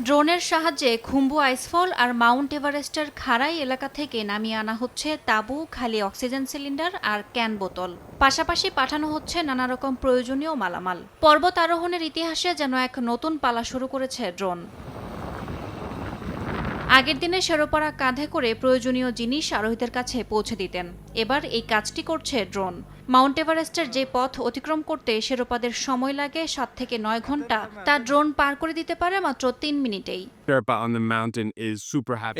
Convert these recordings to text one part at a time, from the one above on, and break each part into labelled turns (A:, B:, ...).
A: ড্রোনের সাহায্যে খুম্বু আইসফল আর মাউন্ট এভারেস্টের খাড়াই এলাকা থেকে নামিয়ে আনা হচ্ছে তাঁবু, খালি অক্সিজেন সিলিন্ডার আর ক্যান বোতল। পাশাপাশি পাঠানো হচ্ছে নানা রকম প্রয়োজনীয় মালামাল। পর্বত আরোহণের ইতিহাসে যেন এক নতুন পালা শুরু করেছে ড্রোন। আগের দিনে শেরোপারা কাঁধে করে প্রয়োজনীয় জিনিস আরোহীদের কাছে পৌঁছে দিতেন। এবার এই কাজটি করছে ড্রোন। মাউন্ট এভারেস্টের যে পথ অতিক্রম করতে শেরোপাদের সময় লাগে ৭ থেকে ৯ ঘন্টা, তা ড্রোন পার করে দিতে পারে মাত্র ৩ মিনিটেই।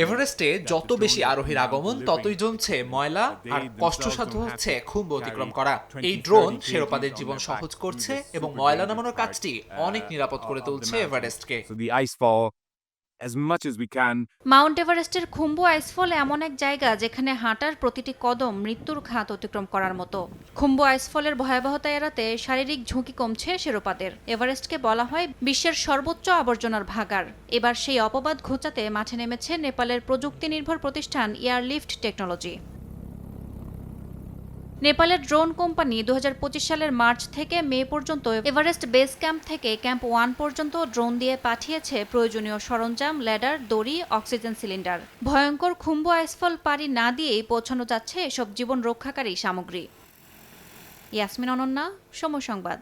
B: এভারেস্টে যত বেশি আরোহীর আগমন ততই জমছে ময়লা আর কষ্টসাধ্য হচ্ছে খুম্বু অতিক্রম করা। এই ড্রোন শেরোপাদের জীবন সহজ করছে এবং ময়লা নামানোর কাজটি অনেক নিরাপদ করে তুলছে এভারেস্টকে।
A: মাউন্ট এভারেস্টের খুম্বু আইসফল এমন এক জায়গা যেখানে হাঁটার প্রতিটি কদম মৃত্যুর খাত অতিক্রম করার মতো। খুম্বু আইসফলের ভয়াবহতা এড়াতে শারীরিক ঝুঁকি কমছে শেরোপাদের। এভারেস্টকে বলা হয় বিশ্বের সর্বোচ্চ আবর্জনার ভাগাড়। এবার সেই অপবাদ ঘোচাতে মাঠে নেমেছে নেপালের প্রযুক্তি নির্ভর প্রতিষ্ঠান এয়ারলিফট টেকনোলজি। নেপালের ড্রোন কোম্পানি ২০২৫ সালের মার্চ থেকে মে পর্যন্ত এভারেস্ট বেস ক্যাম্প থেকে ক্যাম্প 1 পর্যন্ত ড্রোন দিয়ে পাঠিয়েছে প্রয়োজনীয় সরঞ্জাম, ল্যাডার, দড়ি, অক্সিজেন সিলিন্ডার। ভয়ঙ্কর খুম্বু আইসফল পাড়ি না দিয়েই পৌঁছানো যাচ্ছে এসব জীবন রক্ষাকারী সামগ্রী। ইয়াসমিন অনন্যা, সময় সংবাদ।